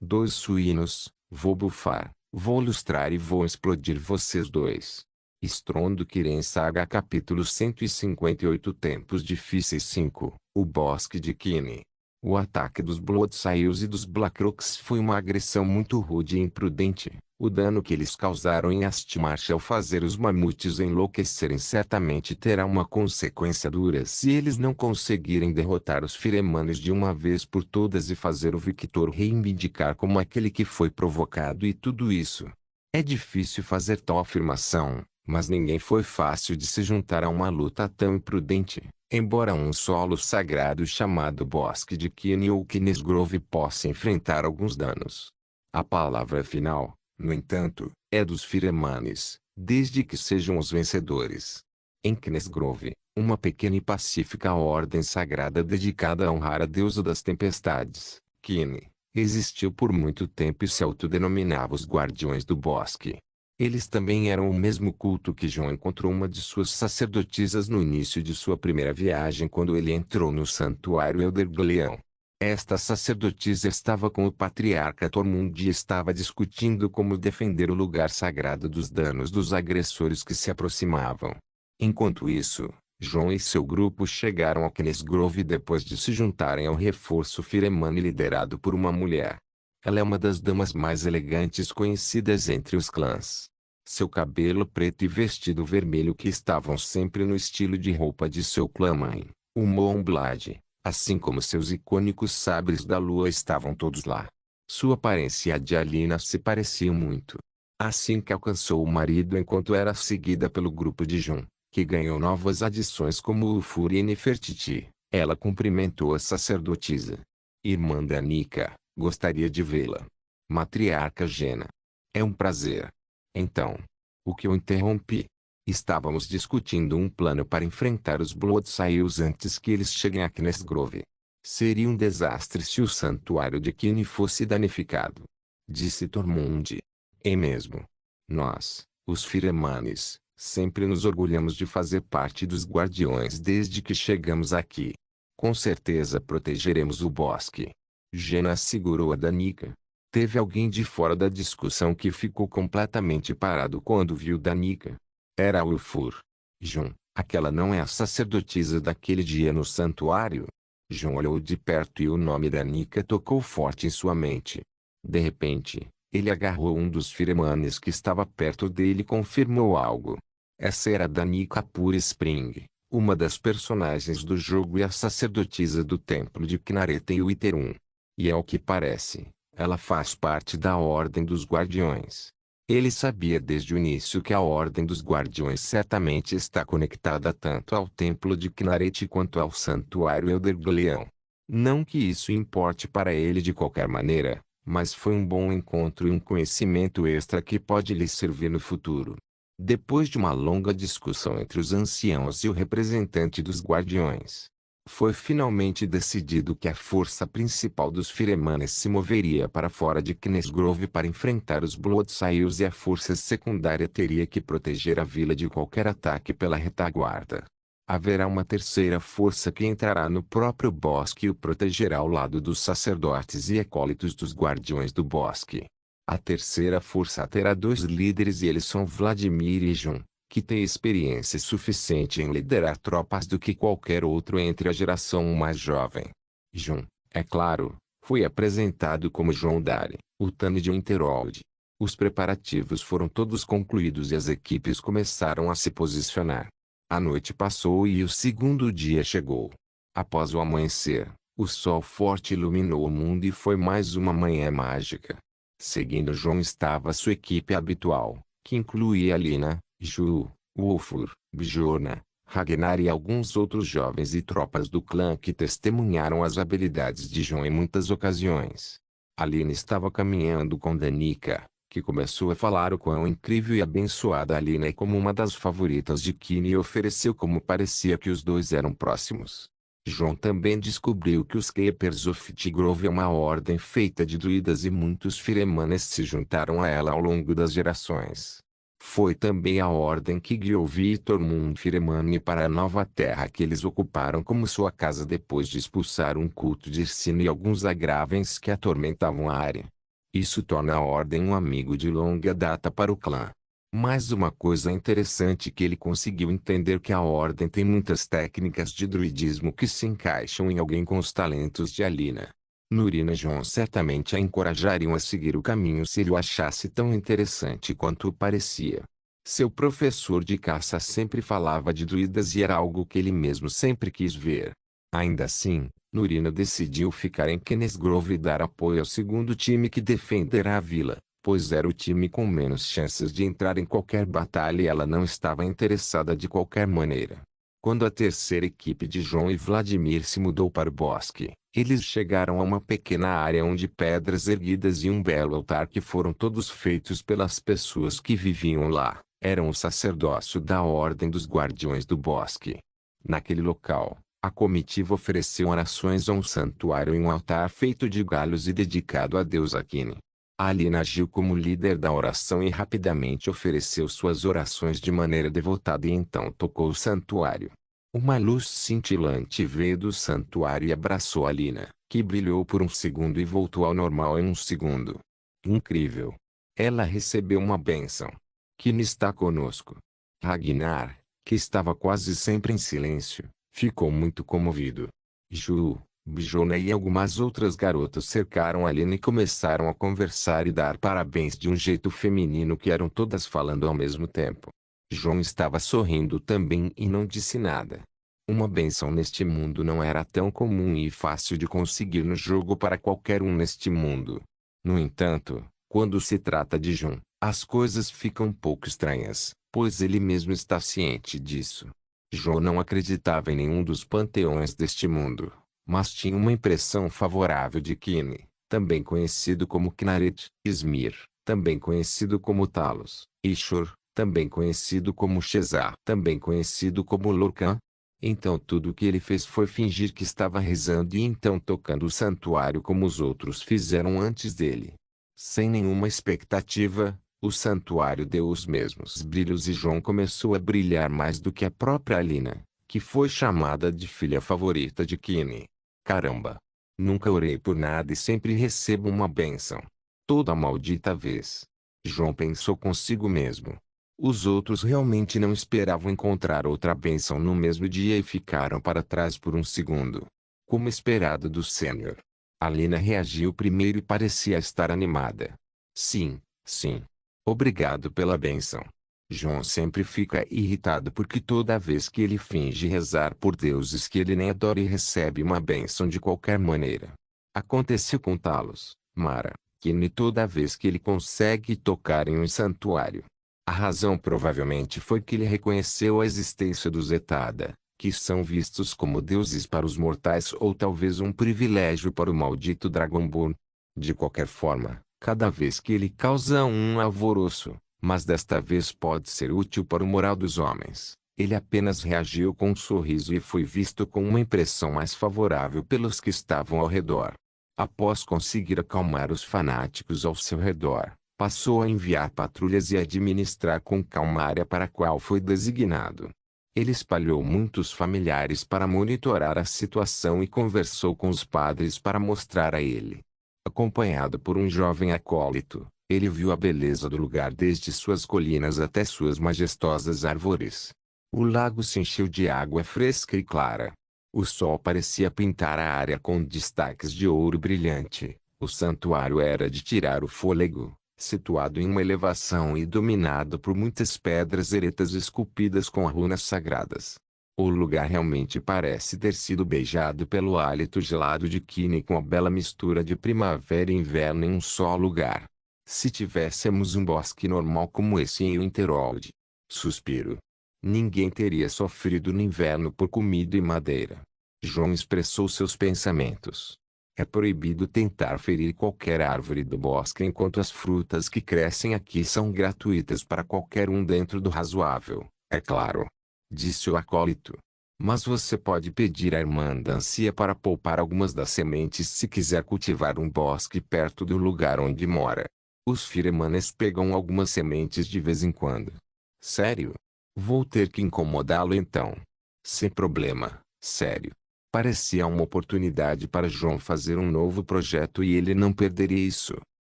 Dois suínos, vou bufar, vou lustrar e vou explodir vocês dois. Estrondo Kiren Saga capítulo 158 Tempos Difíceis 5, O Bosque de Kine. O ataque dos Bloodsails e dos Blackrocks foi uma agressão muito rude e imprudente. O dano que eles causaram em Astmarsh ao fazer os mamutes enlouquecerem certamente terá uma consequência dura se eles não conseguirem derrotar os Firemanes de uma vez por todas e fazer o Victor reivindicar como aquele que foi provocado e tudo isso. É difícil fazer tal afirmação, Mas ninguém foi fácil de se juntar a uma luta tão imprudente, embora um solo sagrado chamado Bosque de Kine ou Kinesgrove possa enfrentar alguns danos. A palavra final, no entanto, é dos Firemanes, desde que sejam os vencedores. Em Kinesgrove, uma pequena e pacífica ordem sagrada dedicada a honrar a deusa das tempestades, Kine, existiu por muito tempo e se autodenominava os Guardiões do Bosque. Eles também eram o mesmo culto que João encontrou uma de suas sacerdotisas no início de sua primeira viagem quando ele entrou no santuário Eldergleão. Esta sacerdotisa estava com o patriarca Tormund e estava discutindo como defender o lugar sagrado dos danos dos agressores que se aproximavam. Enquanto isso, João e seu grupo chegaram a Kinesgrove depois de se juntarem ao reforço Firemane liderado por uma mulher. Ela é uma das damas mais elegantes conhecidas entre os clãs. Seu cabelo preto e vestido vermelho que estavam sempre no estilo de roupa de seu clã-mãe, o Moonblade, assim como seus icônicos sabres da lua estavam todos lá. Sua aparência e a de Alina se pareciam muito. Assim que alcançou o marido enquanto era seguida pelo grupo de Jun, que ganhou novas adições como o Ufur e Nefertiti, ela cumprimentou a sacerdotisa. Irmã da Nika. Gostaria de vê-la. Matriarca Jena. É um prazer. Então. O que eu interrompi? Estávamos discutindo um plano para enfrentar os Bloodsails antes que eles cheguem a Kinesgrove. Seria um desastre se o santuário de Kine fosse danificado. Disse Tormund. É mesmo. Nós, os Firemanes, sempre nos orgulhamos de fazer parte dos Guardiões desde que chegamos aqui. Com certeza protegeremos o bosque. Jena segurou a Danica. Teve alguém de fora da discussão que ficou completamente parado quando viu Danica. Era a Ulfur. Jun, aquela não é a sacerdotisa daquele dia no santuário? Jun olhou de perto e o nome Danica tocou forte em sua mente. De repente, ele agarrou um dos Firemanes que estava perto dele e confirmou algo. Essa era Danica Pure Spring, uma das personagens do jogo e a sacerdotisa do templo de Kynareth e Witherun. E ao que parece, ela faz parte da Ordem dos Guardiões. Ele sabia desde o início que a Ordem dos Guardiões certamente está conectada tanto ao Templo de Kynareth quanto ao Santuário Eldergleão. Não que isso importe para ele de qualquer maneira, mas foi um bom encontro e um conhecimento extra que pode lhe servir no futuro. Depois de uma longa discussão entre os anciãos e o representante dos Guardiões, foi finalmente decidido que a força principal dos Firemanes se moveria para fora de Kinesgrove para enfrentar os Bloodsails e a força secundária teria que proteger a vila de qualquer ataque pela retaguarda. Haverá uma terceira força que entrará no próprio bosque e o protegerá ao lado dos sacerdotes e acólitos dos Guardiões do Bosque. A terceira força terá 2 líderes e eles são Vladimir e Jun, que tem experiência suficiente em liderar tropas do que qualquer outro entre a geração mais jovem. Jun, é claro, foi apresentado como João Dari, o Tani de Winterhold. Os preparativos foram todos concluídos e as equipes começaram a se posicionar. A noite passou e o segundo dia chegou. Após o amanhecer, o sol forte iluminou o mundo e foi mais uma manhã mágica. Seguindo João estava sua equipe habitual, que incluía Alina, Ju, Ulfur, Bjorna, Ragnar e alguns outros jovens e tropas do clã que testemunharam as habilidades de João em muitas ocasiões. Alina estava caminhando com Danica, que começou a falar o quão incrível e abençoada Alina é como uma das favoritas de Kine e ofereceu como parecia que os dois eram próximos. João também descobriu que os Keepers of Tigrove é uma ordem feita de druidas e muitos Firemanes se juntaram a ela ao longo das gerações. Foi também a ordem que guiou Tormund Firemane para a nova terra que eles ocuparam como sua casa depois de expulsar um culto de Irsine e alguns agravens que atormentavam a área. Isso torna a ordem um amigo de longa data para o clã. Mais uma coisa interessante que ele conseguiu entender que a ordem tem muitas técnicas de druidismo que se encaixam em alguém com os talentos de Alina. Núrin e Jon certamente a encorajariam a seguir o caminho se ele o achasse tão interessante quanto parecia. Seu professor de caça sempre falava de druidas e era algo que ele mesmo sempre quis ver. Ainda assim, Núrin decidiu ficar em Kinesgrove e dar apoio ao segundo time que defenderá a vila, pois era o time com menos chances de entrar em qualquer batalha e ela não estava interessada de qualquer maneira. Quando a terceira equipe de João e Vladimir se mudou para o bosque, eles chegaram a uma pequena área onde pedras erguidas e um belo altar que foram todos feitos pelas pessoas que viviam lá, eram o sacerdócio da Ordem dos Guardiões do Bosque. Naquele local, a comitiva ofereceu orações a um santuário e um altar feito de galhos e dedicado a Deus Akini. Alina agiu como líder da oração e rapidamente ofereceu suas orações de maneira devotada e então tocou o santuário. Uma luz cintilante veio do santuário e abraçou Alina, que brilhou por um segundo e voltou ao normal em um segundo. Incrível! Ela recebeu uma bênção. Kini está conosco. Ragnar, que estava quase sempre em silêncio, ficou muito comovido. Ju, Bijona e algumas outras garotas cercaram Alina e começaram a conversar e dar parabéns de um jeito feminino que eram todas falando ao mesmo tempo. João estava sorrindo também e não disse nada. Uma bênção neste mundo não era tão comum e fácil de conseguir no jogo para qualquer um neste mundo. No entanto, quando se trata de João, as coisas ficam um pouco estranhas, pois ele mesmo está ciente disso. João não acreditava em nenhum dos panteões deste mundo, mas tinha uma impressão favorável de Kine, também conhecido como Knaret, Smir, também conhecido como Talos, Ishur, também conhecido como Shezar, também conhecido como Lorcan. Então tudo o que ele fez foi fingir que estava rezando e então tocando o santuário como os outros fizeram antes dele. Sem nenhuma expectativa, o santuário deu os mesmos brilhos e João começou a brilhar mais do que a própria Alina, que foi chamada de filha favorita de Kine. Caramba! Nunca orei por nada e sempre recebo uma bênção. Toda maldita vez. João pensou consigo mesmo. Os outros realmente não esperavam encontrar outra bênção no mesmo dia e ficaram para trás por um segundo. Como esperado do sênior. Alina reagiu primeiro e parecia estar animada. Sim, sim. Obrigado pela bênção. João sempre fica irritado porque toda vez que ele finge rezar por deuses que ele nem adora e recebe uma bênção de qualquer maneira. Aconteceu com Talos, Mara, Kine toda vez que ele consegue tocar em um santuário. A razão provavelmente foi que ele reconheceu a existência dos Etada, que são vistos como deuses para os mortais ou talvez um privilégio para o maldito Dragonborn. De qualquer forma, cada vez que ele causa um alvoroço, mas desta vez pode ser útil para o moral dos homens, ele apenas reagiu com um sorriso e foi visto com uma impressão mais favorável pelos que estavam ao redor. Após conseguir acalmar os fanáticos ao seu redor, passou a enviar patrulhas e administrar com calma a área para a qual foi designado. Ele espalhou muitos familiares para monitorar a situação e conversou com os padres para mostrar a ele. Acompanhado por um jovem acólito, ele viu a beleza do lugar desde suas colinas até suas majestosas árvores. O lago se encheu de água fresca e clara. O sol parecia pintar a área com destaques de ouro brilhante. O santuário era de tirar o fôlego, situado em uma elevação e dominado por muitas pedras eretas esculpidas com runas sagradas. O lugar realmente parece ter sido beijado pelo hálito gelado de Kine com a bela mistura de primavera e inverno em um só lugar. Se tivéssemos um bosque normal como esse em Winterhold, suspiro, ninguém teria sofrido no inverno por comida e madeira. João expressou seus pensamentos. É proibido tentar ferir qualquer árvore do bosque enquanto as frutas que crescem aqui são gratuitas para qualquer um dentro do razoável, é claro. Disse o acólito. Mas você pode pedir à irmã Dancia para poupar algumas das sementes se quiser cultivar um bosque perto do lugar onde mora. Os firemanes pegam algumas sementes de vez em quando. Sério? Vou ter que incomodá-lo então. Sem problema, sério. Parecia uma oportunidade para João fazer um novo projeto e ele não perderia isso.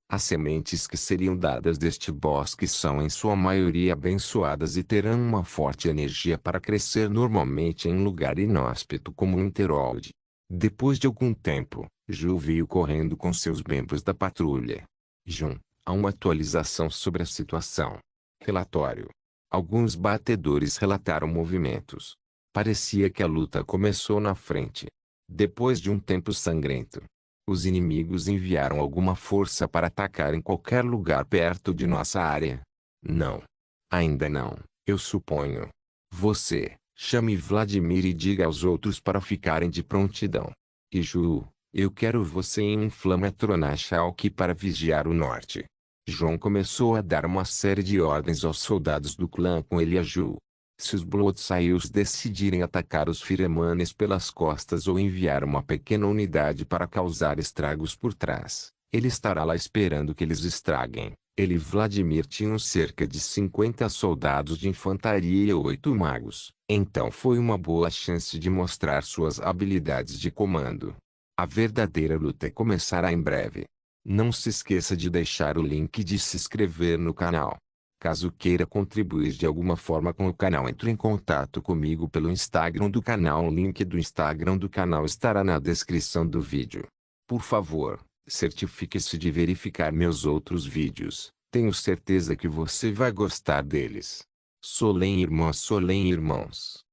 As sementes que seriam dadas deste bosque são em sua maioria abençoadas e terão uma forte energia para crescer normalmente em um lugar inóspito como Winterhold. Depois de algum tempo, Ju veio correndo com seus membros da patrulha. Jun, há uma atualização sobre a situação. Relatório. Alguns batedores relataram movimentos. Parecia que a luta começou na frente. Depois de um tempo sangrento. Os inimigos enviaram alguma força para atacar em qualquer lugar perto de nossa área? Não. Ainda não, eu suponho. Você, chame Vladimir e diga aos outros para ficarem de prontidão. E Ju, eu quero você em um Flametronachalk para vigiar o norte. João começou a dar uma série de ordens aos soldados do clã com ele e a Ju. Se os Bloodsails decidirem atacar os Firemanes pelas costas ou enviar uma pequena unidade para causar estragos por trás, ele estará lá esperando que eles estraguem. Ele e Vladimir tinham cerca de 50 soldados de infantaria e 8 magos. Então foi uma boa chance de mostrar suas habilidades de comando. A verdadeira luta começará em breve. Não se esqueça de deixar o link de se inscrever no canal. Caso queira contribuir de alguma forma com o canal, entre em contato comigo pelo Instagram do canal. O link do Instagram do canal estará na descrição do vídeo. Por favor, certifique-se de verificar meus outros vídeos. Tenho certeza que você vai gostar deles. Solem irmãos.